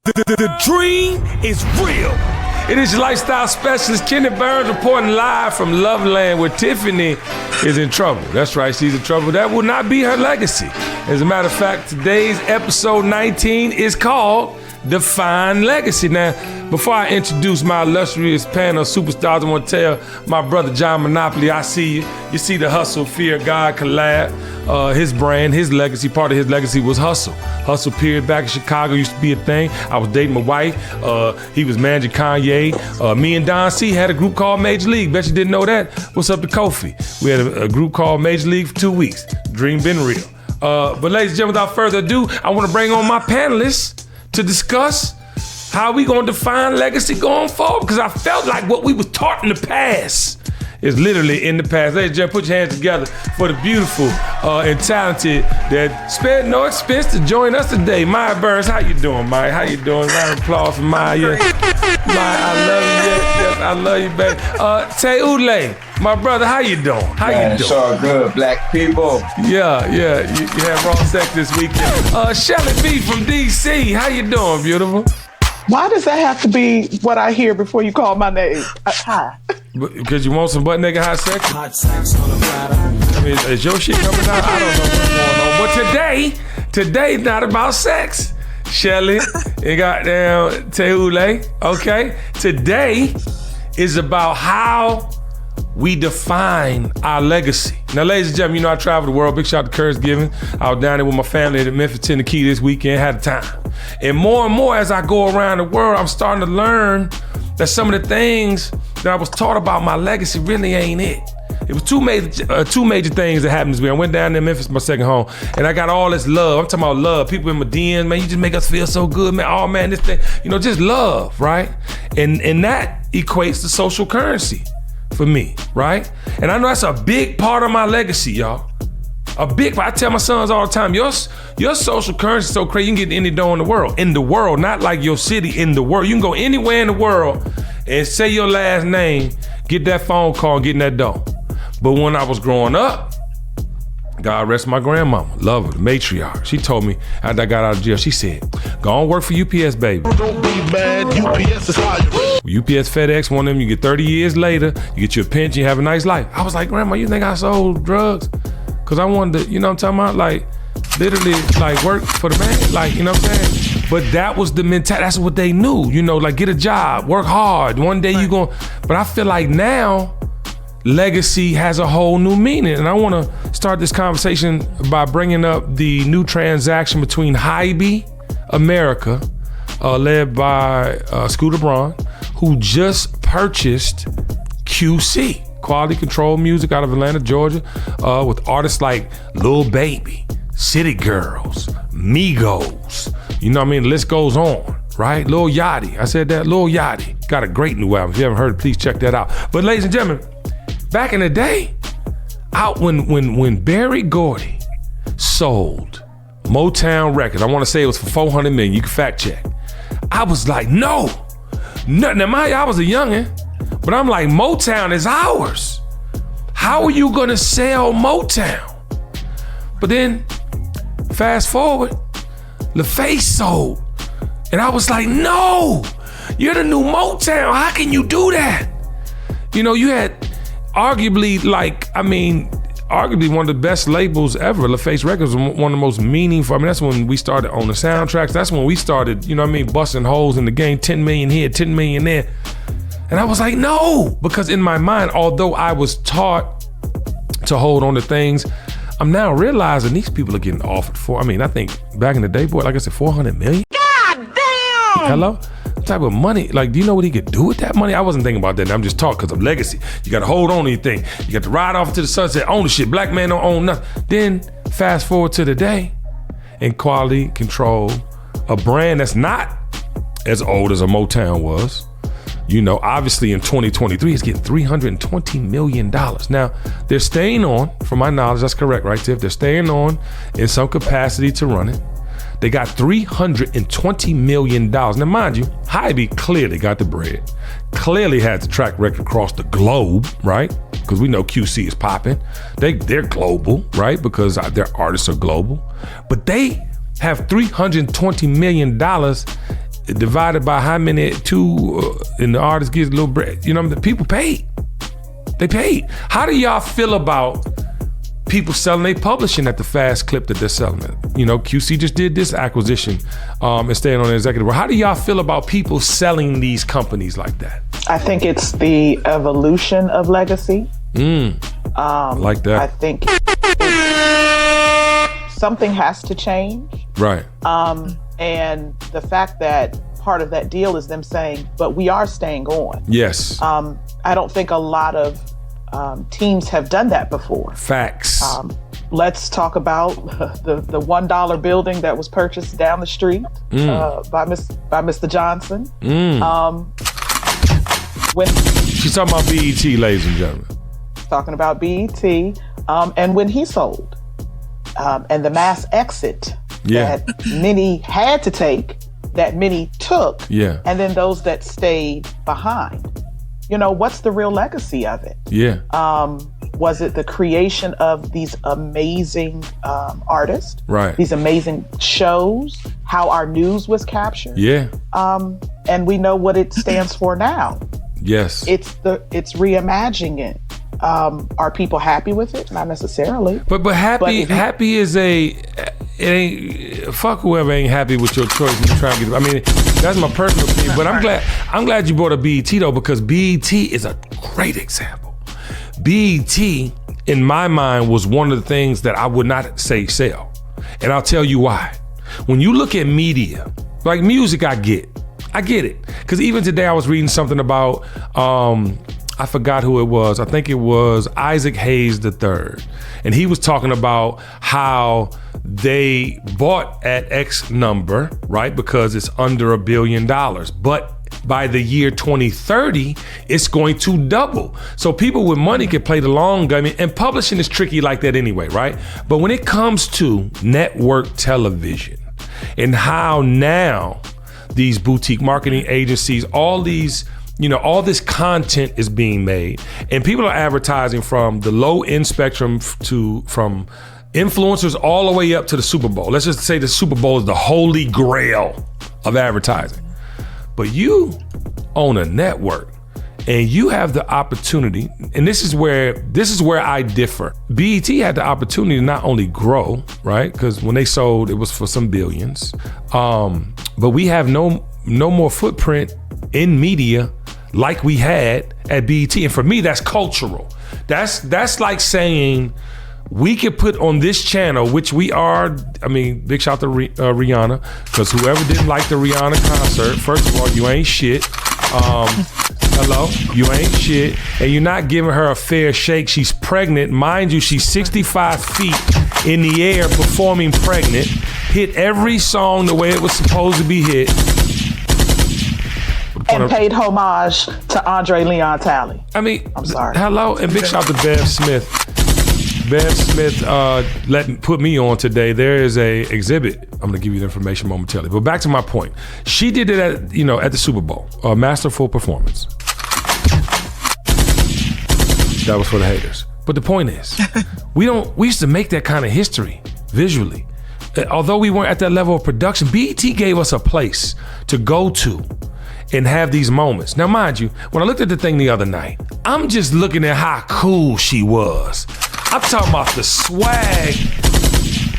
The dream is real. It is your lifestyle specialist, Kenny Burns, reporting live from Loveland, where Tiffany is in trouble. That's right, she's in trouble. That will not be her legacy. As a matter of fact, today's episode 19 is called Define Legacy. Now, before I introduce my illustrious panel of superstars, I want to tell my brother John Monopoly, I see you. You see the Hustle, Fear, God collab. His brand, his legacy, part of his legacy was Hustle. Hustle period back in Chicago used to be a thing. I was dating my wife. He was managing Kanye. Me and Don C had a group called Major League. Bet you didn't know that. What's up to Kofi? We had a group called Major League for 2 weeks. Dream been real. But ladies and gentlemen, without further ado, I want to bring on my panelists to discuss how we gonna define legacy going forward, because I felt like what we was taught in the past is literally in the past. Ladies and gentlemen, put your hands together for the beautiful and talented that spared no expense to join us today. Maya Burns, how you doing, Maya? How you doing? Round of applause for Maya. Maya, I love you. Yes, I love you, baby. Tay Ule, my brother, how you doing? How you doing? It's all good, black people. Yeah. You had raw sex this weekend. Shelly B from DC, how you doing, beautiful? Why does that have to be what I hear before you call my name? Hi. Because you want some butt nigga hot sex? Hot sex on a platter. I mean, is your shit coming out? I don't know what's going on. But today's not about sex. Shelly and goddamn Teule, okay? Today is about how we define our legacy. Now, ladies and gentlemen, you know I travel the world. Big shout out to Curse Giving. I was down there with my family at Memphis, Tennessee this weekend, had a time. And more as I go around the world, I'm starting to learn that some of the things that I was taught about my legacy really ain't it. It was two major things that happened this week. I went down there in Memphis, my second home, and I got all this love. I'm talking about love. People in my DMs, man, you just make us feel so good, man. Oh, man, this thing, just love, right? And that equates to social currency for me, right? And I know that's a big part of my legacy, y'all. A big part. I tell my sons all the time, your social currency is so crazy, you can get any door in the world. In the world, not like your city, in the world. You can go anywhere in the world and say your last name, get that phone call, and get in that door. But when I was growing up, God rest my grandmama, love her, the matriarch. She told me after I got out of jail, she said, go on work for UPS, baby. Don't be mad, UPS is hiring. UPS, FedEx, one of them, you get 30 years later, you get your pension, you have a nice life. I was like, Grandma, you think I sold drugs? Because I wanted to, you know what I'm talking about? Like, literally, like, work for the man. Like, you know what I'm saying? But that was the mentality. That's what they knew. Like, get a job, work hard. One day you going. But I feel like now, legacy has a whole new meaning. And I want to start this conversation by bringing up the new transaction between Hybe America, led by Scooter Braun, who just purchased QC. Quality Control Music out of Atlanta, Georgia, with artists like Lil Baby, City Girls, Migos. You know what I mean? The list goes on, right? Lil Yachty. I said that, Lil Yachty. Got a great new album. If you haven't heard it, please check that out. But ladies and gentlemen, back in the day, out when Berry Gordy sold Motown Records, I want to say it was for $400 million. You can fact check. I was like, no. Now, I was a youngin'. But I'm like, Motown is ours. How are you gonna sell Motown? But then, fast forward, LaFace sold. And I was like, no, you're the new Motown. How can you do that? You had arguably one of the best labels ever. LaFace Records was one of the most meaningful. That's when we started on the soundtracks. That's when we started, busting holes in the game, 10 million here, 10 million there. And I was like, no, because in my mind, although I was taught to hold on to things, I'm now realizing these people are getting offered for, I think back in the day, boy, like I said, 400 million. God damn! Hello? What type of money? Like, do you know what he could do with that money? I wasn't thinking about that. I'm just talking because of legacy. You got to hold on to anything. You got to ride off to the sunset, own the shit. Black man don't own nothing. Then fast forward to today, and Quality Control, a brand that's not as old as a Motown was. Obviously in 2023, it's getting $320 million. Now, they're staying on, from my knowledge, that's correct, right, Tiff? They're staying on in some capacity to run it. They got $320 million. Now, mind you, Hybe clearly got the bread, clearly had the track record across the globe, right? Because we know QC is popping. They're global, right? Because their artists are global. But they have $320 million divided by how many and the artist gets a little bread. You know, the people paid. They paid. How do y'all feel about people selling their publishing at the fast clip that they're selling it? You know, QC just did this acquisition and staying on the executive board. How do y'all feel about people selling these companies like that? I think it's the evolution of legacy. Like that. I think something has to change. Right. And the fact that part of that deal is them saying, but we are staying on. Yes. I don't think a lot of teams have done that before. Facts. Let's talk about the $1 building that was purchased down the street by Mr. Johnson. When She's talking about BET, ladies and gentlemen. Talking about BET, and when he sold, and the mass exit that many had to take, that many took, and then those that stayed behind. You know, what's the real legacy of it? Yeah. Was it the creation of these amazing artists? Right. These amazing shows, how our news was captured? Yeah. And we know what it stands for now. Yes. It's reimagining it. Are people happy with it? Not necessarily. But happy is it ain't, fuck whoever ain't happy with your choice when you try to get. I mean, that's my personal opinion. But I'm glad you brought up BET though, because BET is a great example. BET, in my mind, was one of the things that I would not say sell, and I'll tell you why. When you look at media, like music, I get it, because even today I was reading something about. I forgot who it was. I think it was Isaac Hayes III. And he was talking about how they bought at X number, right? Because it's under $1 billion. But by the year 2030, it's going to double. So people with money can play the long game. And publishing is tricky like that anyway, right? But when it comes to network television and how now these boutique marketing agencies, all these, you know, all this content is being made, and people are advertising from the low end spectrum from influencers all the way up to the Super Bowl. Let's just say the Super Bowl is the holy grail of advertising. But you own a network and you have the opportunity, and this is where I differ. BET had the opportunity to not only grow, right? Because when they sold, it was for some billions. But we have no more footprint in media like we had at BET. And for me, that's cultural. That's like saying we could put on this channel, which we are, I mean, big shout to Rihanna, because whoever didn't like the Rihanna concert, first of all, you ain't shit. Hello, you ain't shit. And you're not giving her a fair shake. She's pregnant. Mind you, she's 65 feet in the air performing pregnant. Hit every song the way it was supposed to be hit. And paid homage to Andre Leon Talley. I mean, I'm sorry. Hello, and big shout to Bev Smith. Bev Smith put me on today. There is a exhibit. I'm gonna give you the information momentarily. But back to my point. She did it at the Super Bowl. A masterful performance. That was for the haters. But the point is, we used to make that kind of history visually. Although we weren't at that level of production, BET gave us a place to go to and have these moments. Now, mind you, when I looked at the thing the other night, I'm just looking at how cool she was. I'm talking about the swag.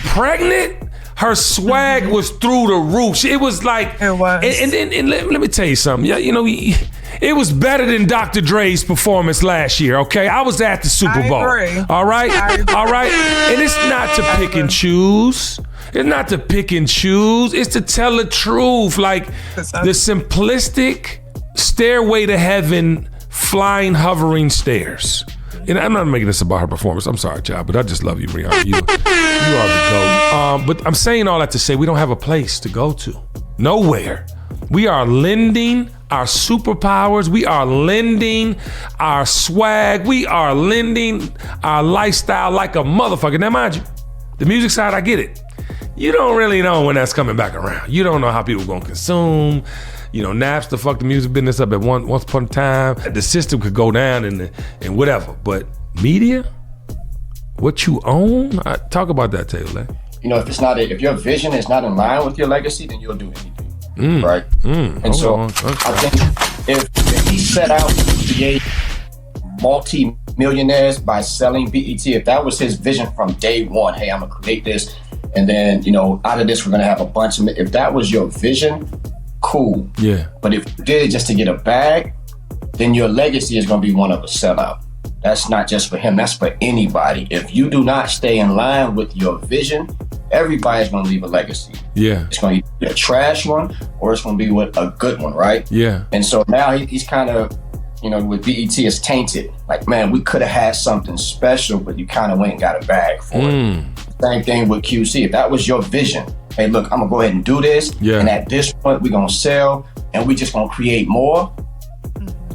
Pregnant? Her swag was through the roof. It was like, it was. And let me tell you something. Yeah, you know, it was better than Dr. Dre's performance last year, okay? I was at the Super Bowl. I agree. All right? All right? And it's not to pick and choose. It's not to pick and choose. It's to tell the truth. Like the simplistic stairway to heaven, flying, hovering stairs. And I'm not making this about her performance. I'm sorry, child, but I just love you, Rihanna. You are the GOAT. But I'm saying all that to say we don't have a place to go to. Nowhere. We are lending our superpowers. We are lending our swag. We are lending our lifestyle like a motherfucker. Now, mind you, the music side, I get it. You don't really know when that's coming back around. You don't know how people are gonna consume. You know, Napster fucked the music business up at once upon a time. The system could go down and whatever. But media, what you own, talk about that, Taylor. You know, if your vision is not in line with your legacy, then you'll do anything. right? And so I think if he set out to create multi-millionaires by selling BET, if that was his vision from day one, hey, I'm gonna create this, and then, you know, out of this we're gonna have a bunch of, if that was your vision, cool. Yeah. But if you did it just to get a bag, then your legacy is gonna be one of a sellout. That's not just for him, that's for anybody. If you do not stay in line with your vision, everybody's gonna leave a legacy. Yeah. It's gonna be a trash one, or it's gonna be a good one, right? Yeah. And so now he's kind of, you know, with BET, it's tainted. Like, man, we could have had something special, but you kind of went and got a bag for it. Same thing with QC. If that was your vision, hey, look, I'm gonna go ahead and do this, and at this point, we're gonna sell, and we just gonna create more.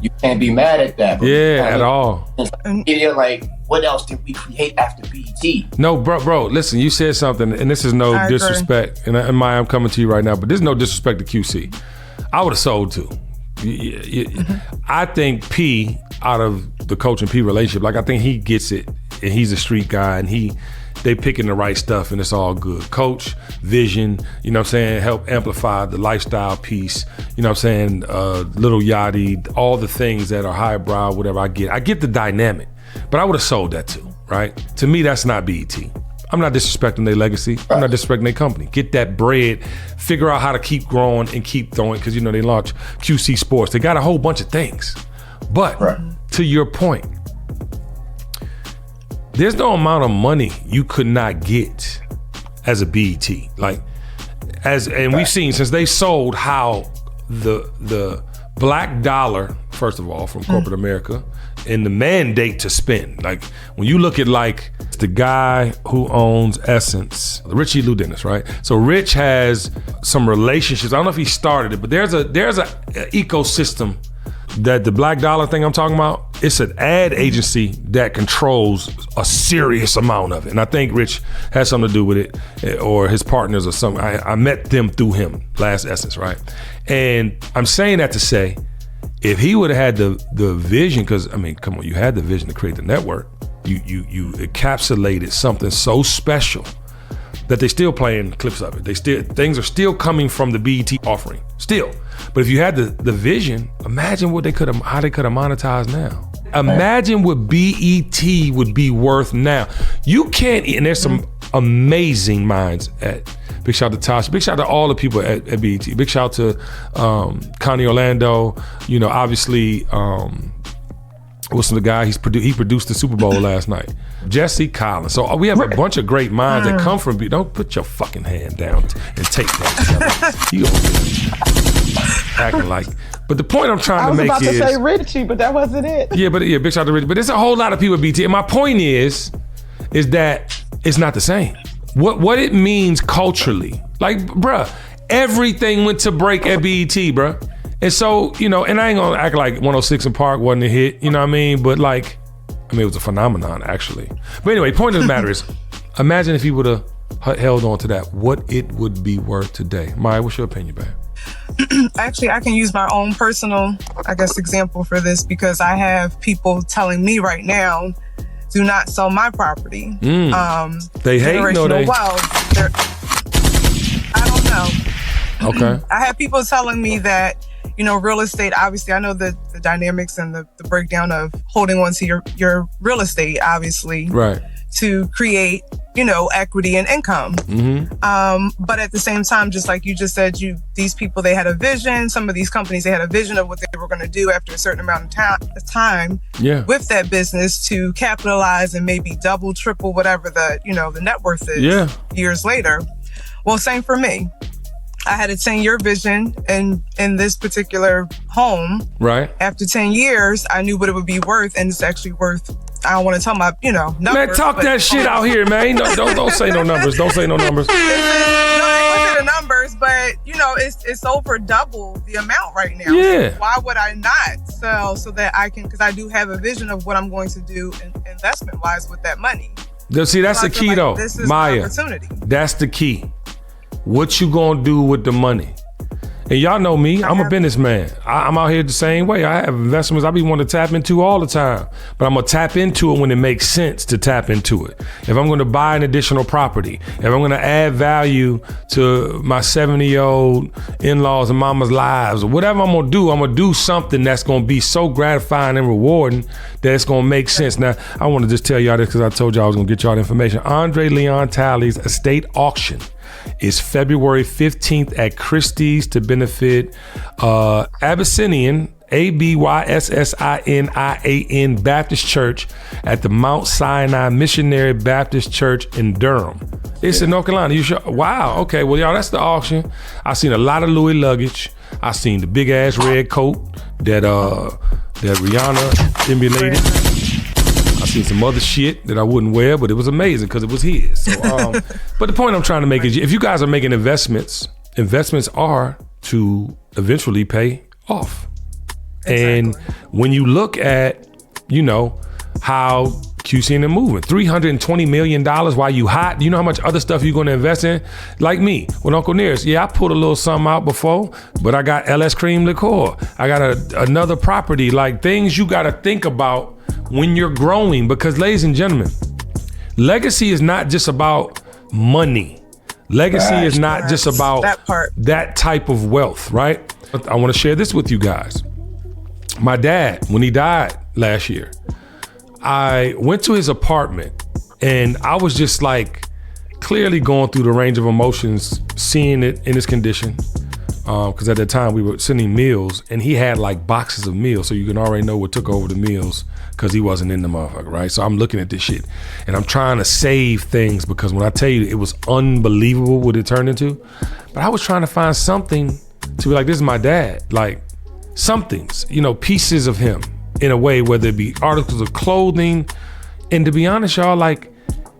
You can't be mad at that. But at all. You're like, what else did we create after BET? No, bro, listen, you said something, and this is no disrespect, and Maya, I'm coming to you right now, but there's no disrespect to QC. I would have sold too. I think P, out of the Coach and P relationship, like, I think he gets it, and he's a street guy, and they picking the right stuff, and it's all good. Coach, vision, you know what I'm saying, help amplify the lifestyle piece, you know what I'm saying, Little Yachty, all the things that are highbrow, whatever. I get the dynamic, but I would have sold that too, right? To me, that's not BET. I'm not disrespecting their legacy. I'm not disrespecting their company. Get that bread, figure out how to keep growing and keep throwing, because, you know, they launched QC Sports. They got a whole bunch of things. But to your point, there's no amount of money you could not get as a BET. Like, and we've seen since they sold how the black dollar, first of all, from corporate America, and the mandate to spend. Like, when you look at, like, the guy who owns Essence, Richie Lou Dennis, right? So Rich has some relationships. I don't know if he started it, but there's a ecosystem that the black dollar thing I'm talking about, it's an ad agency that controls a serious amount of it. And I think Rich has something to do with it, or his partners or something. I met them through him, Last Essence, right? And I'm saying that to say, if he would have had the vision, because, I mean, come on, you had the vision to create the network. You encapsulated something so special that they still playing clips of it. Things are still coming from the BET offering, still. But if you had the vision, imagine how they could have monetized now. Imagine what BET would be worth now. You can't, and there's some amazing minds at, big shout out to Tasha, big shout out to all the people at BET, big shout out to Connie Orlando, you know, obviously, what's the guy, he produced the Super Bowl last night, Jesse Collins. So we have a bunch of great minds that come from, don't put your fucking hand down and take that. You acting like, but the point I'm trying to make is, I was about to say Richie, but that wasn't it. Big shout out to Richie, but there's a whole lot of people at BT, and my point is that it's not the same. What it means culturally, like, bruh, everything went to break at BET, bruh. And so, you know, and I ain't gonna act like 106 in Park wasn't a hit, you know what I mean? But, like, I mean, it was a phenomenon, actually. But anyway, point of the matter is, imagine if he would have held on to that, what it would be worth today. Maya, what's your opinion, babe? Actually, I can use my own personal, I guess, example for this, because I have people telling me right now, do not sell my property. They hate, no, they? Wealth, I don't know. Okay. I have people telling me that, you know, real estate, obviously, I know the dynamics and the breakdown of holding on to your real estate, obviously. Right. To create, you know, equity and income. But at the same time, just like you just said, these people, they had a vision. Some of these companies, they had a vision of what they were going to do after a certain amount of time with that business to capitalize and maybe double, triple, whatever the net worth is years later. Well, same for me. I had a 10-year vision in this particular home. Right. After 10 years, I knew what it would be worth, and it's actually worth, I don't want to tell my, numbers. Man, talk that shit out here, man. Don't say no numbers. Don't say no numbers. No, I wasn't the numbers, but, it's over double the amount right now. Yeah. So why would I not sell so that I can, because I do have a vision of what I'm going to do investment-wise with that money. See, that's the key, though, Maya. Opportunity. That's the key. What you gonna do with the money? And y'all know me, I'm a businessman. I'm out here the same way. I have investments I be wanting to tap into all the time, but I'm gonna tap into it when it makes sense to tap into it. If I'm gonna buy an additional property, if I'm gonna add value to my 70-year-old in-laws and mama's lives, or whatever I'm gonna do something that's gonna be so gratifying and rewarding that it's gonna make sense. Now, I wanna just tell y'all this because I told y'all I was gonna get y'all the information. Andre Leon Talley's estate auction is February 15th at Christie's to benefit Abyssinian, Abyssinian Baptist Church at the Mount Sinai Missionary Baptist Church in Durham. It's in North Carolina. You sure? Wow. Okay. Well, y'all, that's the auction. I seen a lot of Louis luggage. I seen the big ass red coat that Rihanna emulated. I seen some other shit that I wouldn't wear, but it was amazing because it was his. So, but the point I'm trying to make is, if you guys are making investments are to eventually pay off. Exactly. And when you look at, how QC and them moving, $320 million while you hot, you know how much other stuff you're going to invest in? Like me, with Uncle Nearest, I pulled a little something out before, but I got LS Cream Liqueur. I got another property, like things you got to think about when you're growing, because ladies and gentlemen, legacy is not just about money. Legacy is not just about that type of wealth, right? I want to share this with you guys. My dad, when he died last year, I went to his apartment and I was just like clearly going through the range of emotions, seeing it in his condition. Because at that time we were sending meals and he had like boxes of meals. So you can already know what took over the meals because he wasn't in the motherfucker, right? So I'm looking at this shit and I'm trying to save things because when I tell you it was unbelievable what it turned into, but I was trying to find something to be like, this is my dad. Like somethings, pieces of him in a way, whether it be articles of clothing. And to be honest, y'all, like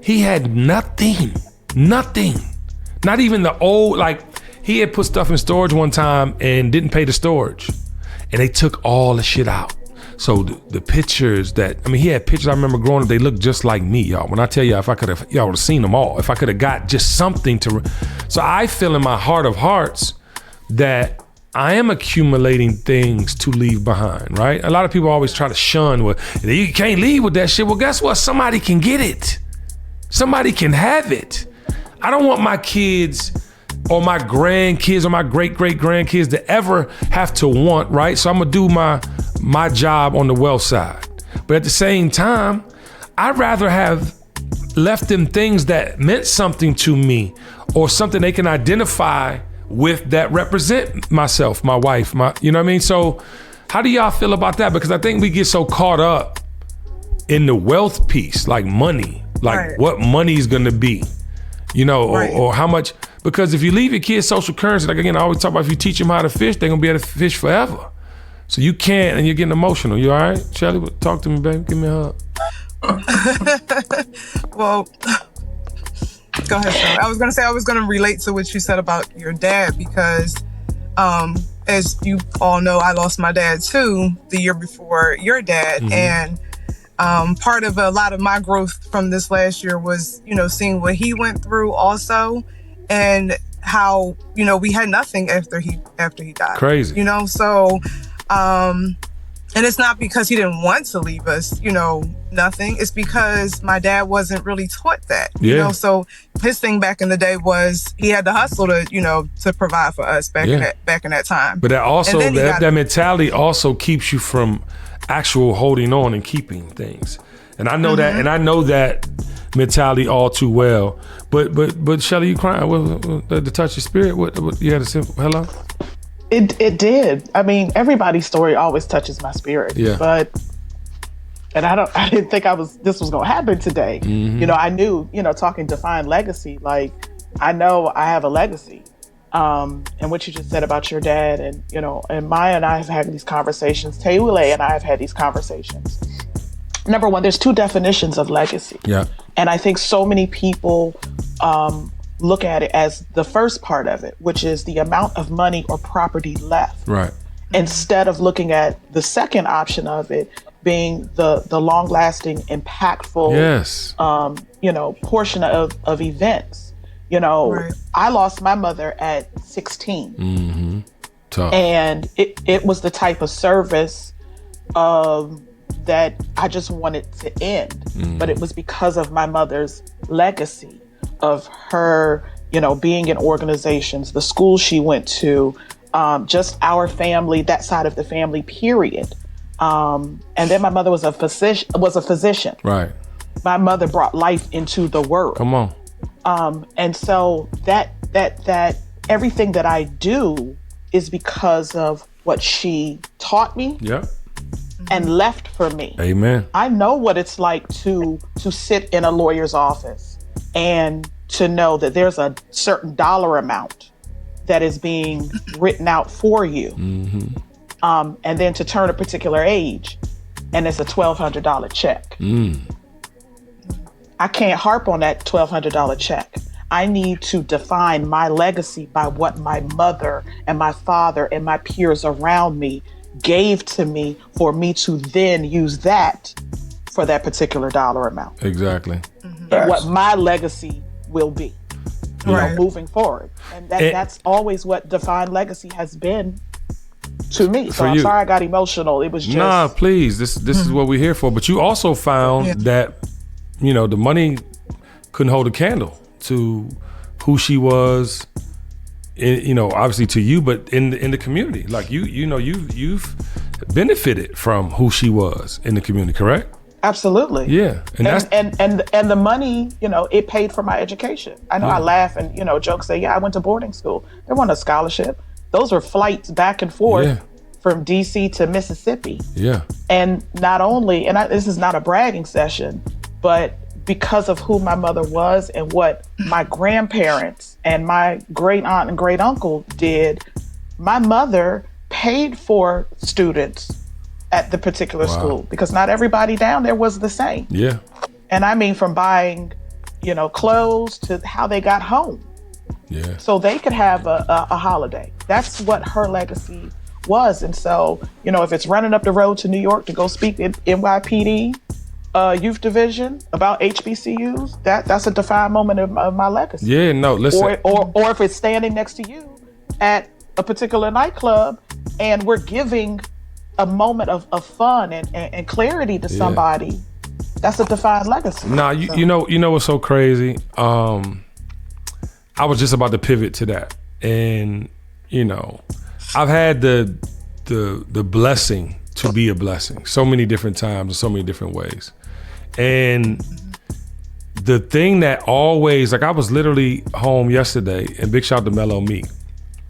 he had nothing, not even the old, like, he had put stuff in storage one time and didn't pay the storage. And they took all the shit out. So the pictures he had pictures I remember growing up, they looked just like me, y'all. When I tell y'all, y'all would have seen them all. If I could have got just something so I feel in my heart of hearts that I am accumulating things to leave behind, right? A lot of people always try to shun, well, you can't leave with that shit. Well, guess what? Somebody can get it. Somebody can have it. I don't want my kids or my grandkids or my great-great-grandkids to ever have to want, right? So I'm gonna do my job on the wealth side. But at the same time, I'd rather have left them things that meant something to me or something they can identify with that represent myself, my wife, you know what I mean? So how do y'all feel about that? Because I think we get so caught up in the wealth piece, like money, like what money's gonna be, or how much. Because if you leave your kids social currency, like again, I always talk about, if you teach them how to fish, they're gonna be able to fish forever. So you can't, and you're getting emotional. You all right? Shelly, talk to me, baby. Give me a hug. Well, go ahead, Shelly. I was gonna say, I was gonna relate to what you said about your dad because, as you all know, I lost my dad too the year before your dad. Mm-hmm. And part of a lot of my growth from this last year was, seeing what he went through also. And how, we had nothing after he died. Crazy. So, and it's not because he didn't want to leave us, nothing. It's because my dad wasn't really taught that, So his thing back in the day was he had to hustle to, to provide for us back in that time. But that also, that mentality also keeps you from actual holding on and keeping things. And I know that, and I know that mentality all too well. But Shelly, you crying? What, the touch of spirit? What you had a simple hello? It did. I mean, everybody's story always touches my spirit. Yeah. And I didn't think this was gonna happen today. Mm-hmm. I knew, talking Defined Legacy, like I know I have a legacy. And what you just said about your dad, and and Maya and I have had these conversations. Tewule and I have had these conversations. Number one, there's two definitions of legacy. Yeah. And I think so many people look at it as the first part of it, which is the amount of money or property left. Right. Instead of looking at the second option of it being the long-lasting, impactful, yes, portion of events. Right. I lost my mother at 16. Mm-hmm. Tough. And it was the type of service that I just wanted to end. But it was because of my mother's legacy of her, being in organizations, the school she went to, just our family, that side of the family, period. And then my mother was a physician. Right. My mother brought life into the world. Come on. And so that everything that I do is because of what she taught me. Yeah. And left for me. Amen. I know what it's like to sit in a lawyer's office and to know that there's a certain dollar amount that is being written out for you. And then to turn a particular age and it's a $1,200 check. I can't harp on that $1,200 check. I need to define my legacy by what my mother and my father and my peers around me gave to me for me to then use that for that particular dollar amount. Exactly. And what my legacy will be, moving forward. And that's always what defined legacy has been to me. So I'm sorry I got emotional. It was just... Nah, please. This is what we're here for. But you also found that, the money couldn't hold a candle to who she was, obviously to you, but in the community. Like you've benefited from who she was in the community, correct? Absolutely. Yeah. And the money, it paid for my education. I know I laugh and, jokes say, I went to boarding school. There wasn't a scholarship. Those were flights back and forth from DC to Mississippi. Yeah. And not only, this is not a bragging session, but because of who my mother was and what my grandparents and my great aunt and great uncle did, my mother paid for students at the particular school because not everybody down there was the same. Yeah. And I mean, from buying, clothes to how they got home. Yeah. So they could have a holiday. That's what her legacy was. And so, if it's running up the road to New York to go speak at NYPD youth division about HBCUs, that's a defined moment of my legacy. Yeah, no, listen. Or if it's standing next to you at a particular nightclub and we're giving a moment of fun and clarity to somebody, that's a defined legacy. Nah, you know what's so crazy? I was just about to pivot to that. And, I've had the blessing to be a blessing so many different times in so many different ways. And the thing that always, like I was literally home yesterday, and big shout out to Mellow Meek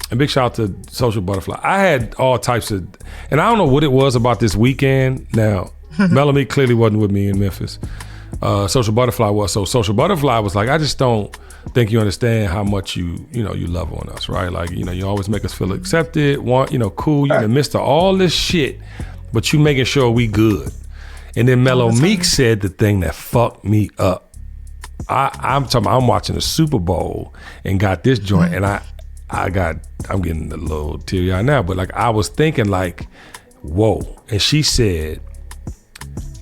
and big shout out to Social Butterfly. I had all types of, and I don't know what it was about this weekend. Now, Mellow Meek clearly wasn't with me in Memphis. Social Butterfly was. So Social Butterfly was like, I just don't think you understand how much you love on us, right? Like, you always make us feel accepted, cool. You're in the midst of all this shit, but you making sure we good. And then Mellow Meek said the thing that fucked me up. I'm watching the Super Bowl and got this joint, and I'm getting a little teary-eyed now, but like I was thinking like, whoa. And she said,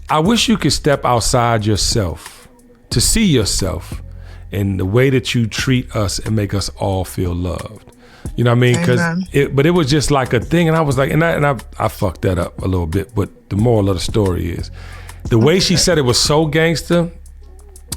I wish you could step outside yourself to see yourself in the way that you treat us and make us all feel loved. You know what I mean? But it was just like a thing, and I was like, and I fucked that up a little bit. But the moral of the story is, the way she said it was so gangster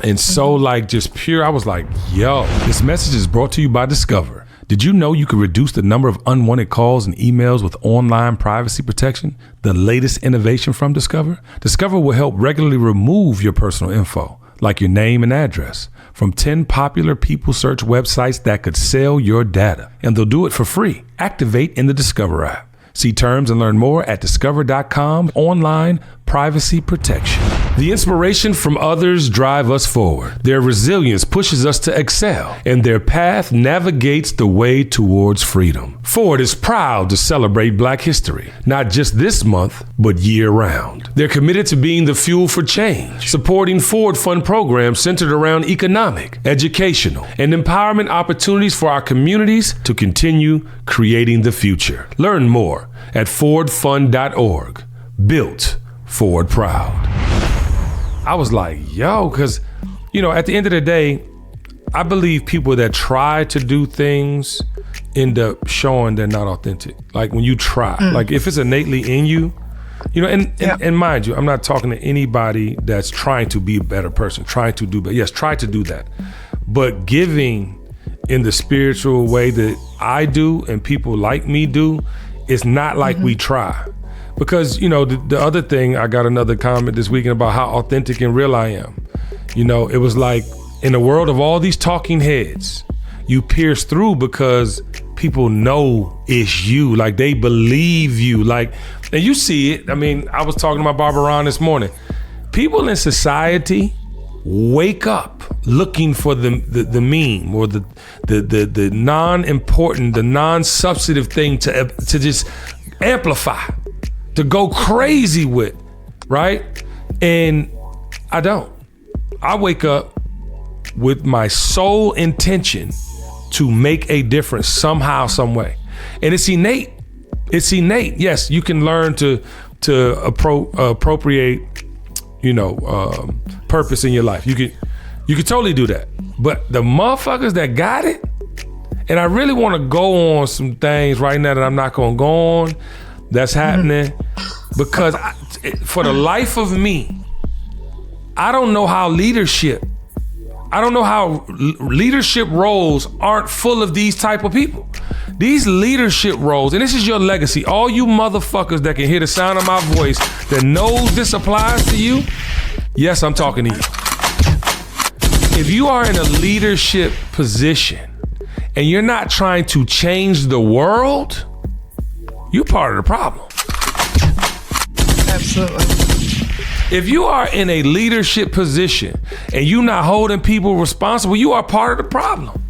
and so like just pure. I was like, yo, this message is brought to you by Discover. Did you know you could reduce the number of unwanted calls and emails with online privacy protection? The latest innovation from Discover? Discover will help regularly remove your personal info, like your name and address, from 10 popular people search websites that could sell your data. And they'll do it for free. Activate in the Discover app. See terms and learn more at discover.com. Online privacy protection. The inspiration from others drive us forward. Their resilience pushes us to excel, and their path navigates the way towards freedom. Ford is proud to celebrate Black history, not just this month, but year-round. They're committed to being the fuel for change, supporting Ford Fund programs centered around economic, educational, and empowerment opportunities for our communities to continue creating the future. Learn more at fordfund.org. Built Ford proud. I was like, yo, because, at the end of the day, I believe people that try to do things end up showing they're not authentic. Like when you try, like if it's innately in you, you know, and mind you, I'm not talking to anybody that's trying to be a better person, trying to do better. Yes, try to do that. But giving in the spiritual way that I do and people like me do, it's not like we try. Because, you know, the other thing, I got another comment this weekend about how authentic and real I am. You know, it was like in the world of all these talking heads, you pierce through because people know it's you. Like they believe you. Like, and you see it. I mean, I was talking to my barber Ron this morning. People in society wake up looking for the meme or the non-important, the non-substantive thing to just amplify, to go crazy with, right? And I don't. I wake up with my sole intention to make a difference somehow, some way. And it's innate. It's innate. Yes, you can learn to appropriate, you know, purpose in your life. You could totally do that. But the motherfuckers that got it, and I really want to go on some things right now that I'm not going to go on, that's happening, because for the life of me, I don't know how leadership roles aren't full of these type of people. These leadership roles, and this is your legacy, all you motherfuckers that can hear the sound of my voice that knows this applies to you, yes, I'm talking to you. If you are in a leadership position and you're not trying to change the world, you're part of the problem. Absolutely. If you are in a leadership position and you're not holding people responsible, you are part of the problem.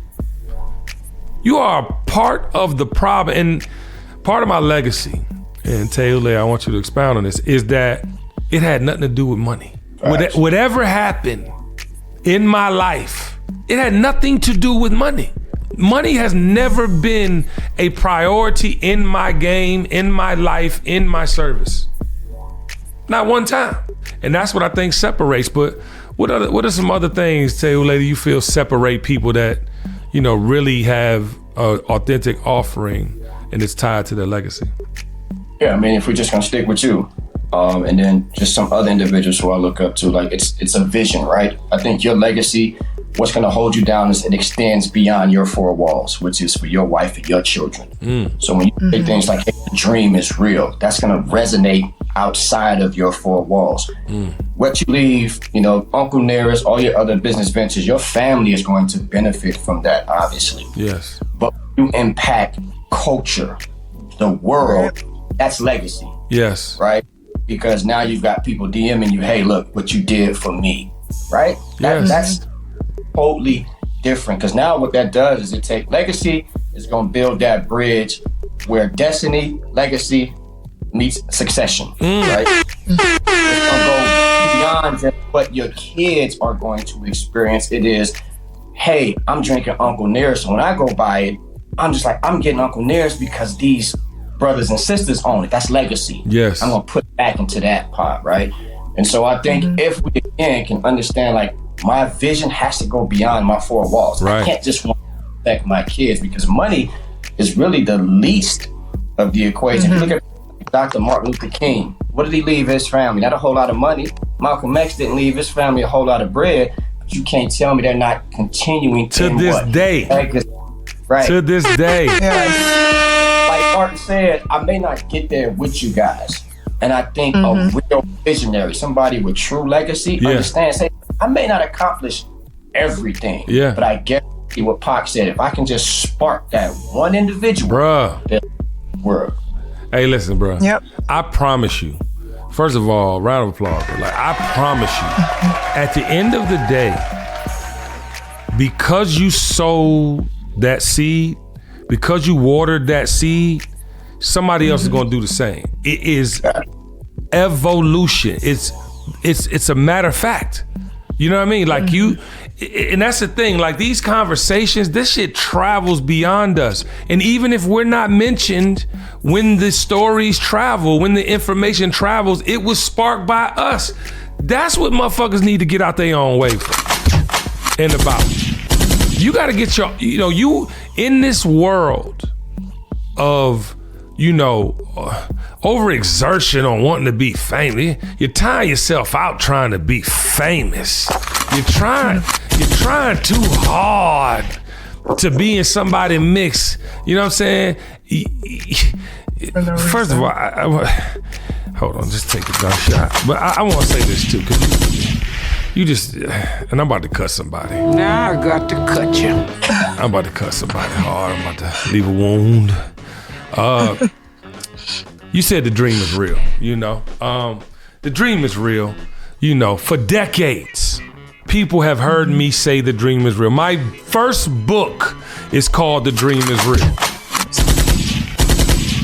You are part of the problem. And part of my legacy, and Taylor, I want you to expound on this, is that it had nothing to do with money. Whatever happened in my life, it had nothing to do with money. Money has never been a priority in my game, in my life, in my service. Not one time. And that's what I think separates. But what are some other things, Taylor, you feel separate people that, you know, really have an authentic offering and it's tied to their legacy? Yeah, I mean, if we're just gonna stick with you, and then just some other individuals who I look up to, like it's a vision, right? I think your legacy, what's gonna hold you down is it extends beyond your four walls, which is for your wife and your children. So when you say things like, hey, the dream is real, that's gonna resonate outside of your four walls. What you leave, you know, Uncle Nearest, all your other business ventures, your family is going to benefit from that, obviously. Yes. But you impact culture, the world, that's legacy. Yes. Right? Because now you've got people DMing you, hey, look what you did for me, right? Yes. That's totally different, because now what that does is it take legacy, is going to build that bridge where destiny, legacy meets succession, right? It's going to go beyond just what your kids are going to experience. It is, hey, I'm drinking Uncle Nearest. So when I go buy it, I'm just like, I'm getting Uncle Nearest because these brothers and sisters own it. That's legacy. Yes. I'm going to put it back into that pot, right? And so I think if we again can understand, like, my vision has to go beyond my four walls. Right. I can't just want to protect my kids, because money is really the least of the equation. If you look at Dr. Martin Luther King, what did he leave his family? Not a whole lot of money. Malcolm X didn't leave his family a whole lot of bread, but you can't tell me they're not continuing to this day. Right. To this day. Like Martin said, I may not get there with you guys. And I think a real visionary, somebody with true legacy, understands, hey, I may not accomplish everything, but I guarantee what Pac said, if I can just spark that one individual, world. Hey, listen, bro. Yep. I promise you, first of all, round of applause. Bro. Like, I promise you, at the end of the day, because you sowed that seed, because you watered that seed, somebody else is going to do the same. It is evolution. It's a matter of fact. You know what I mean? Like you, and that's the thing, like these conversations, this shit travels beyond us. And even if we're not mentioned, when the stories travel, when the information travels, it was sparked by us. That's what motherfuckers need to get out their own way for and about. You got to get your, you know, you in this world, of, overexertion on wanting to be famous. You're tiring yourself out trying to be famous. You're trying too hard to be in somebody's mix. You know what I'm saying? First of all, hold on, just take a gunshot. But I want to say this too, because you just, and I'm about to cut somebody. Now I got to cut you. I'm about to cut somebody hard. I'm about to leave a wound. You said the dream is real, the dream is real, for decades. People have heard me say the dream is real. My first book is called The Dream is Real.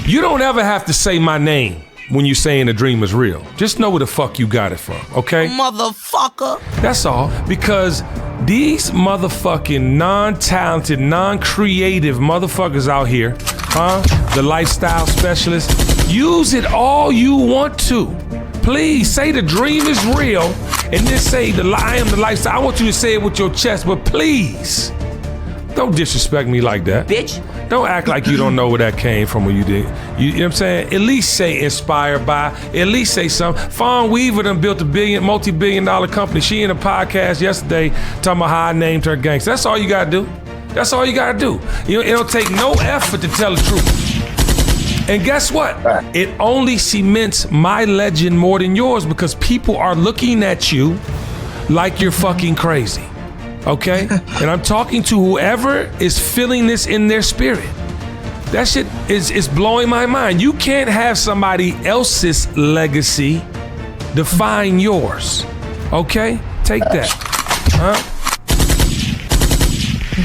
You don't ever have to say my name when you're saying the dream is real. Just know where the fuck you got it from, okay? Motherfucker. That's all, because these motherfucking non-talented, non-creative motherfuckers out here, the lifestyle specialists, use it all you want to. Please say the dream is real and then say I am the lifestyle. I want you to say it with your chest, but please don't disrespect me like that. Bitch. Don't act like you don't know where that came from or you did. You know what I'm saying? At least say inspired by. At least say something. Fawn Weaver done built a multi-billion-dollar company. She in a podcast yesterday talking about how I named her gangster. That's all you gotta do. That's all you gotta do. It'll take no effort to tell the truth. And guess what? It only cements my legend more than yours because people are looking at you like you're fucking crazy. Okay? And I'm talking to whoever is feeling this in their spirit. That shit is blowing my mind. You can't have somebody else's legacy define yours. Okay? Take that. Huh?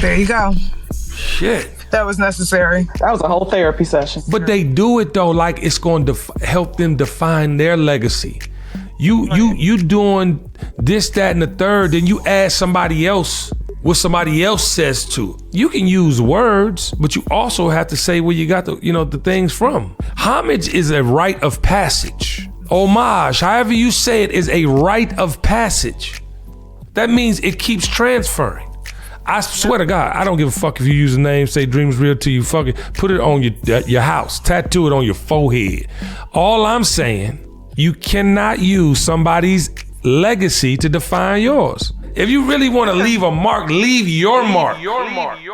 There you go. Shit. That was necessary. That was a whole therapy session. But they do it though like it's going to help them define their legacy. You doing this, that, and the third, then you add somebody else what somebody else says to. You can use words, but you also have to say where you got the things from. Homage is a rite of passage. Homage, however you say it, is a rite of passage. That means it keeps transferring. I swear to God, I don't give a fuck if you use a name, say dreams real to you, fucking put it on your house, tattoo it on your forehead. All I'm saying, you cannot use somebody's legacy to define yours. If you really want to leave a mark, leave your mark.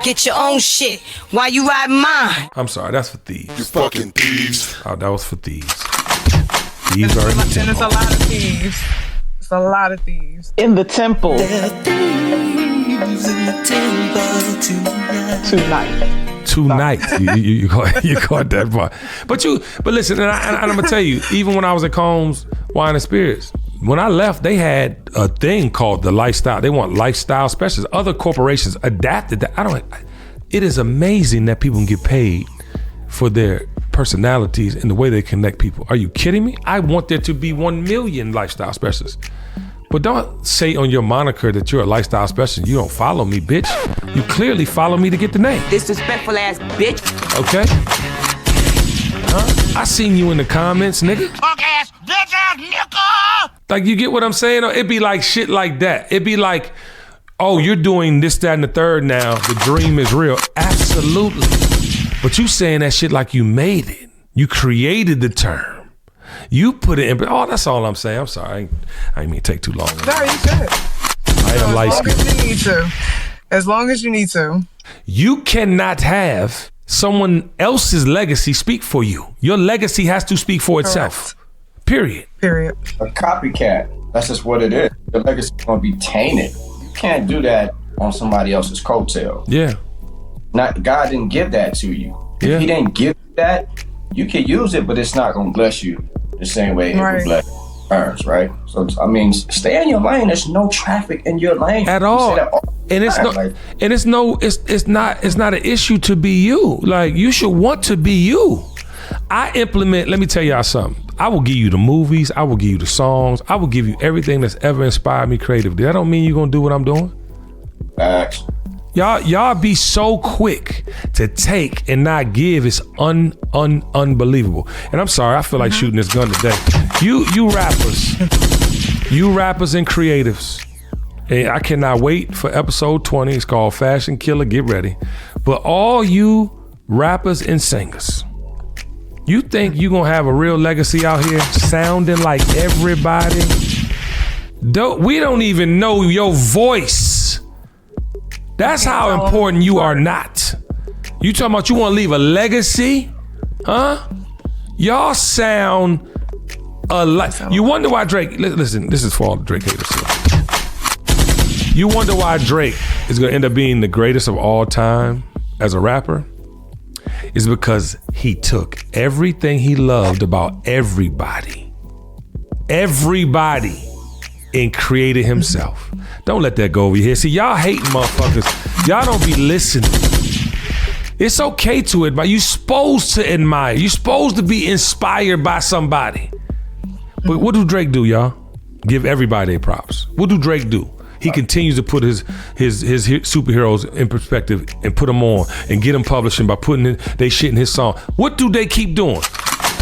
Get your own shit while you ride mine. I'm sorry, that's for thieves. You fucking thieves. Oh, that was for thieves. Thieves are in the temple. And it's a lot of thieves. It's a lot of thieves. In the temple. Tonight. You caught that part. But listen, and I'm gonna tell you, even when I was at Combs Wine and Spirits, when I left, they had a thing called the lifestyle. They want lifestyle specialists. Other corporations adapted that. It is amazing that people can get paid for their personalities and the way they connect people. Are you kidding me? I want there to be 1 million lifestyle specialists. But don't say on your moniker that you're a lifestyle specialist. You don't follow me, bitch. You clearly follow me to get the name. Disrespectful ass bitch. Okay? I seen you in the comments, nigga. Punk ass bitch ass nigga. Like, you get what I'm saying? It'd be like shit like that. It'd be like, oh, you're doing this, that, and the third now. The dream is real. Absolutely. But you saying that shit like you made it. You created the term. You put it in, that's all I'm saying. I'm sorry. I didn't mean to take too long. No, you should. I am light skinned. As long as you need to. As long as you need to. You cannot have someone else's legacy speak for you. Your legacy has to speak for itself. Period. Period. A copycat. That's just what it is. Your legacy is going to be tainted. You can't do that on somebody else's coattail. Yeah. God didn't give that to you. Yeah. If he didn't give that, you can use it, but it's not going to bless you the same way it would bless parents, right? So, I mean, stay in your lane. There's no traffic in your lane. At all. And it's not an issue to be you. Like, you should want to be you. Let me tell y'all something. I will give you the movies. I will give you the songs. I will give you everything that's ever inspired me creatively. That don't mean you're going to do what I'm doing. Facts. Y'all be so quick to take and not give. It's unbelievable. And I'm sorry, I feel like shooting this gun today. You rappers and creatives. And I cannot wait for episode 20. It's called Fashion Killer. Get ready. But all you rappers and singers. You think you gonna have a real legacy out here sounding like everybody? We don't even know your voice. That's how important you are not. You talking about you wanna leave a legacy? Huh? Y'all sound alike. You wonder why Drake, listen, this is for all the Drake haters. You wonder why Drake is gonna end up being the greatest of all time as a rapper? Is because he took everything he loved about everybody, and created himself. Don't let that go over your head. See, y'all hating motherfuckers. Y'all don't be listening. It's okay to admire. You're supposed to admire. You're supposed to be inspired by somebody. But what do Drake do, y'all? Give everybody their props. What do Drake do? He continues to put his superheroes in perspective and put them on and get them publishing by putting they shit in his song. What do they keep doing?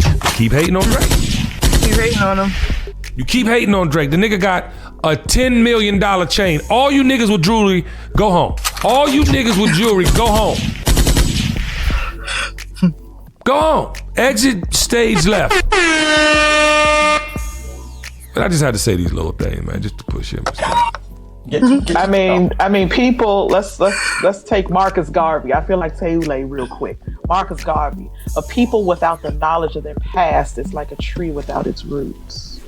They keep hating on Drake. Keep hating on him. You keep hating on Drake. The nigga got a $10 million chain. All you niggas with jewelry, go home. All you niggas with jewelry, go home. Go home. Exit stage left. But I just had to say these little things, man, just to push him. I mean, people. Let's take Marcus Garvey. I feel like Taylor real quick. Marcus Garvey. A people without the knowledge of their past is like a tree without its roots.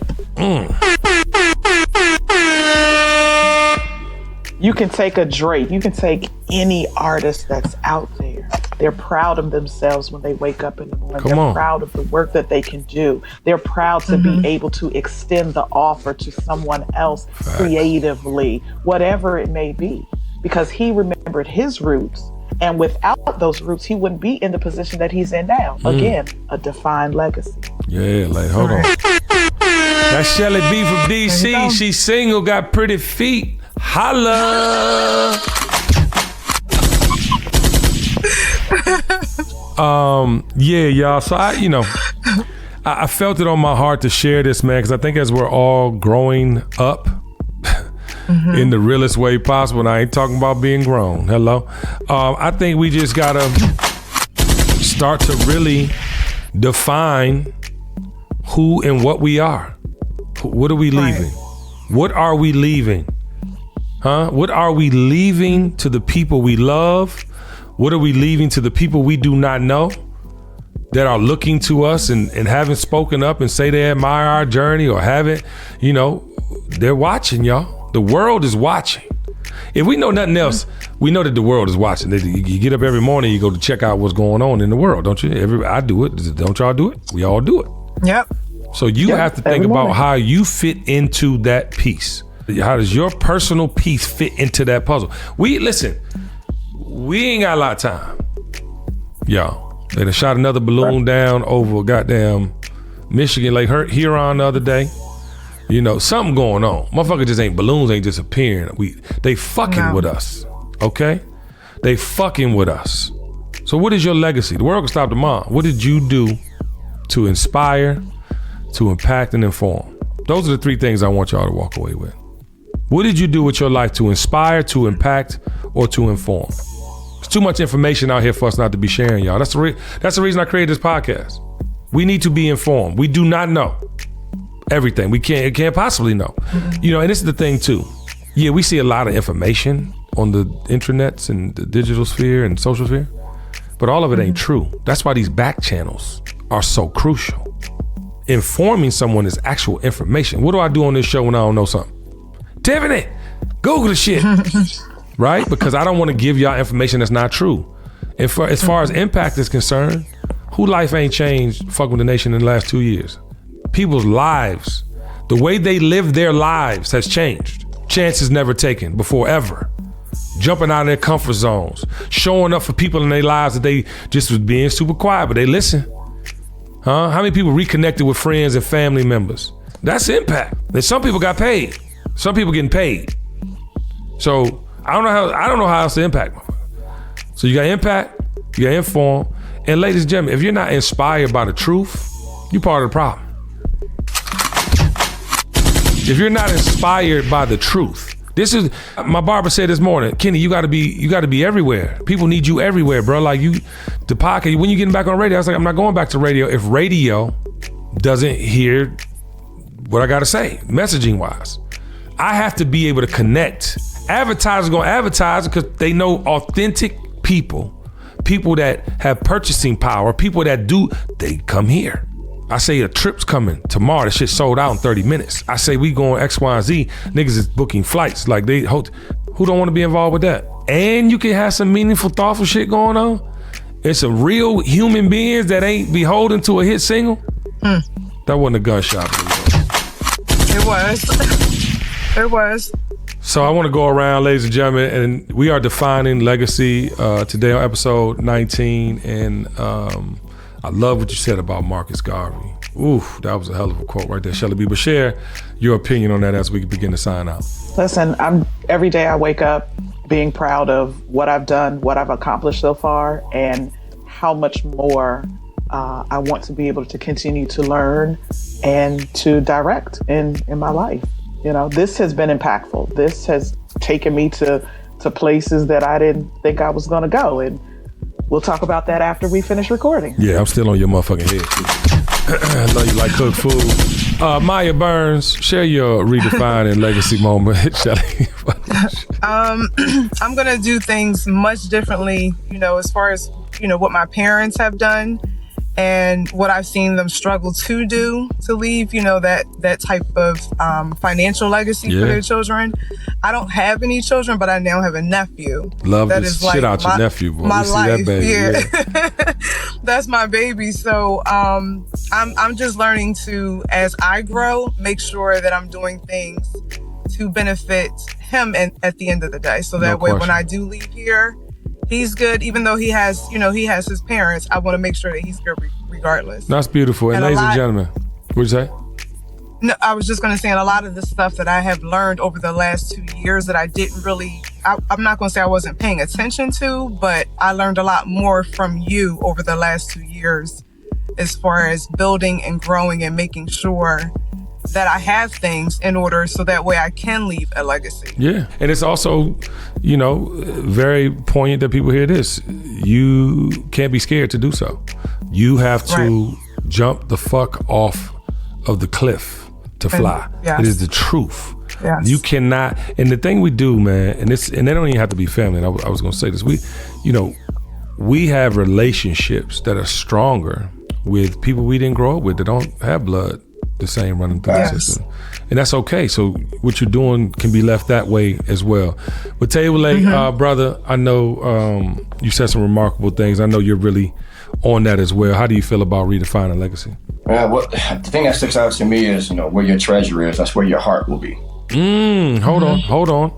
You can take a Drake. You can take any artist that's out there. They're proud of themselves when they wake up in the morning. They're proud of the work that they can do. They're proud to be able to extend the offer to someone else creatively, whatever it may be, because he remembered his roots. And without those roots, he wouldn't be in the position that he's in now. Again, a defined legacy. Yeah, like, hold on. That's Shelly B from DC. She's single, got pretty feet. Holla. Yeah, y'all. So I felt it on my heart to share this, man, because I think as we're all growing up in the realest way possible, and I ain't talking about being grown. Hello. I think we just gotta start to really define who and what we are. What are we leaving? What are we leaving? Huh? What are we leaving to the people we love? What are we leaving to the people we do not know that are looking to us and haven't spoken up and say they admire our journey or haven't, they're watching, y'all. The world is watching. If we know nothing else, we know that the world is watching. You get up every morning, you go to check out what's going on in the world, don't you? I do it. Don't y'all do it? We all do it. Yep. So you have to think about how you fit into that piece. How does your personal piece fit into that puzzle? We ain't got a lot of time. Y'all, they done shot another balloon down over goddamn Michigan Lake Huron the other day. Something going on. Motherfucker just ain't, balloons ain't just appearing. They fucking with us, okay? They fucking with us. So what is your legacy? The world can stop tomorrow. What did you do to inspire, to impact, and inform? Those are the three things I want y'all to walk away with. What did you do with your life to inspire, to impact, or to inform? There's too much information out here for us not to be sharing, y'all. That's the reason I created this podcast. We need to be informed. We do not know everything. We can't possibly know. And this is the thing too. Yeah, we see a lot of information on the intranets and the digital sphere and social sphere, but all of it ain't true. That's why these back channels are so crucial. Informing someone is actual information. What do I do on this show when I don't know something? Tiffany, Google the shit, right? Because I don't want to give y'all information that's not true. And as far as impact is concerned, who life ain't changed fucking with the nation in the last 2 years? People's lives, the way they live their lives has changed. Chances never taken before ever. Jumping out of their comfort zones, showing up for people in their lives that they just was being super quiet, but they listen. Huh? How many people reconnected with friends and family members? That's impact. And some people got paid. Some people getting paid. So I don't know how else to impact. So you got impact, you got inform, and ladies and gentlemen, if you're not inspired by the truth, you're part of the problem. If you're not inspired by the truth, This is, my barber said this morning, Kenny, you gotta be everywhere. People need you everywhere, bro. Like the podcast, when you getting back on radio, I was like, I'm not going back to radio if radio doesn't hear what I gotta say, messaging wise. I have to be able to connect. Advertisers gonna advertise because they know authentic people that have purchasing power, people that they come here. I say a trip's coming tomorrow. The shit sold out in 30 minutes. I say we going X, Y, and Z. Niggas is booking flights. Like who don't want to be involved with that? And you can have some meaningful, thoughtful shit going on. And some real human beings that ain't beholden to a hit single. That wasn't a gunshot. It was. It was. So I want to go around, ladies and gentlemen, and we are defining legacy today on episode 19. And I love what you said about Marcus Garvey. Oof, that was a hell of a quote right there, Shelly B. But share your opinion on that as we begin to sign out. Listen, every day I wake up being proud of what I've done, what I've accomplished so far, and how much more I want to be able to continue to learn and to direct in my life. You know, this has been impactful. This has taken me to places that I didn't think I was going to go. And we'll talk about that after we finish recording. Yeah, I'm still on your motherfucking head. I know you like cooked food. Maya Burns, share your redefining legacy moment. Shelly. I'm going to do things much differently, as far as, what my parents have done and what I've seen them struggle to do to leave, that type of financial legacy for their children. I don't have any children, but I now have a nephew. Love that this shit out your nephew, boy. My life, that baby. Yeah. That's my baby. So I'm just learning to, as I grow, make sure that I'm doing things to benefit him at the end of the day. So that way, when I do leave here, he's good, even though he has his parents. I want to make sure that he's good regardless. That's beautiful. And ladies and gentlemen, what'd you say? No, I was just going to say, and a lot of the stuff that I have learned over the last 2 years that I didn't really, I'm not going to say I wasn't paying attention to, but I learned a lot more from you over the last 2 years as far as building and growing and making sure that I have things in order so that way I can leave a legacy. Yeah. And it's also, very poignant that people hear this. You can't be scared to do so. You have to jump the fuck off of the cliff to fly. Yes. It is the truth. Yes. You cannot, and the thing we do, man, and they don't even have to be family. And I was going to say this. We have relationships that are stronger with people we didn't grow up with that don't have blood the same running through the system. And that's okay. So what you're doing can be left that way as well. But Table, brother, I know you said some remarkable things. I know you're really on that as well. How do you feel about redefining legacy? The thing that sticks out to me is, where your treasure is, that's where your heart will be. Hold on.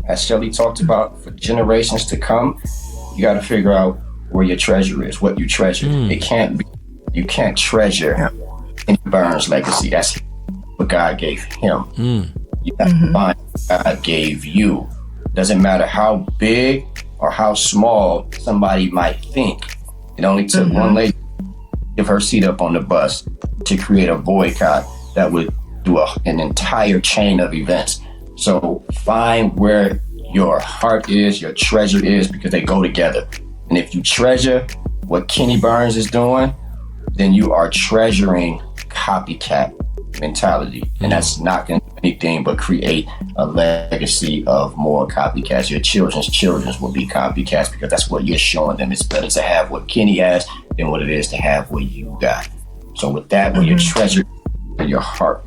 As Shelly talked about, for generations to come, you got to figure out where your treasure is, what you treasure. It can't be, you can't treasure Kenny Burns' legacy. That's what God gave him. You have to find what God gave you. Doesn't matter how big or how small somebody might think. It only took one lady to give her seat up on the bus to create a boycott that would do an entire chain of events. So find where your heart is, your treasure is, because they go together. And if you treasure what Kenny Burns is doing, then you are treasuring copycat mentality. And that's not going to do anything but create a legacy of more copycats. Your children's will be copycats because that's what you're showing them. It's better to have what Kenny has than what it is to have what you got. So with that, where your treasure and your heart.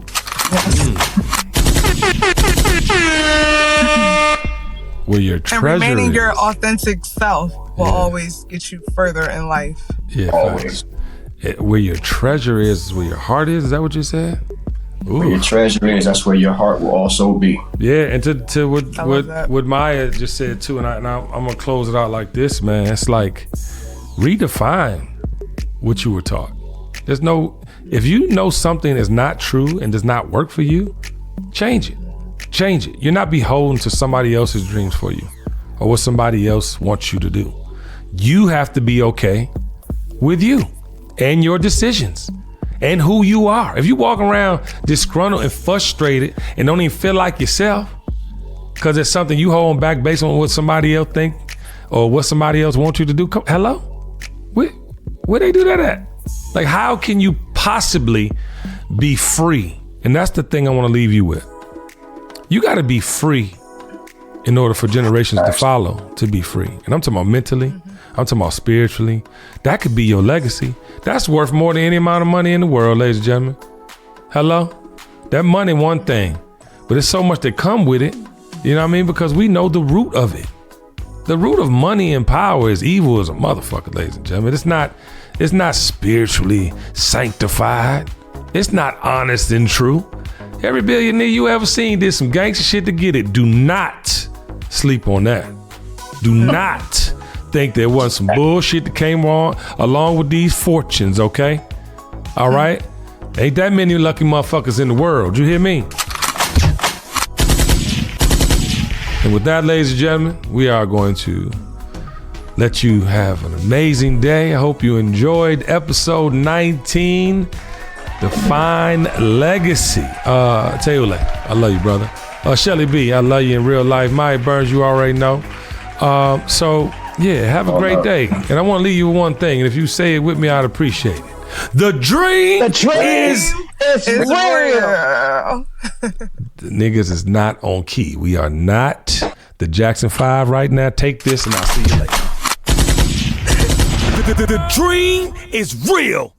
Where your treasure and remaining your authentic self will always get you further in life. Yeah, always. Where your treasure is where your heart is. Is that what you said? Ooh. Where your treasure is, that's where your heart will also be. Yeah, and to what Maya just said too, and I'm gonna close it out like this, man. It's like redefine what you were taught. If you know something is not true and does not work for you, change it. Change it. You're not beholden to somebody else's dreams for you or what somebody else wants you to do. You have to be okay with you and your decisions. and who you are. If you walk around disgruntled and frustrated and don't even feel like yourself, because it's something you holding back based on what somebody else think or what somebody else wants you to do. Hello? Where they do that at? Like, how can you possibly be free? And that's the thing I want to leave you with. You got to be free in order for generations to follow, to be free. And I'm talking about mentally. I'm talking about spiritually. That could be your legacy. That's worth more than any amount of money in the world, ladies and gentlemen. Hello? That money, one thing, but there's so much that come with it. You know what I mean? Because we know the root of it. The root of money and power is evil as a motherfucker, ladies and gentlemen. It's not spiritually sanctified. It's not honest and true. Every billionaire you ever seen did some gangster shit to get it. Do not sleep on that. Do not think there wasn't some bullshit that came along with these fortunes, okay? All right? Ain't that many lucky motherfuckers in the world. You hear me? And with that, ladies and gentlemen, we are going to let you have an amazing day. I hope you enjoyed episode 19, Define Legacy. Tell you later. I love you, brother. Shelly B, I love you in real life. Maya Burns, you already know. So, yeah, have a great day. And I want to leave you with one thing. And if you say it with me, I'd appreciate it. The dream is real. The niggas is not on key. We are not the Jackson 5 right now. Take this and I'll see you later. The dream is real.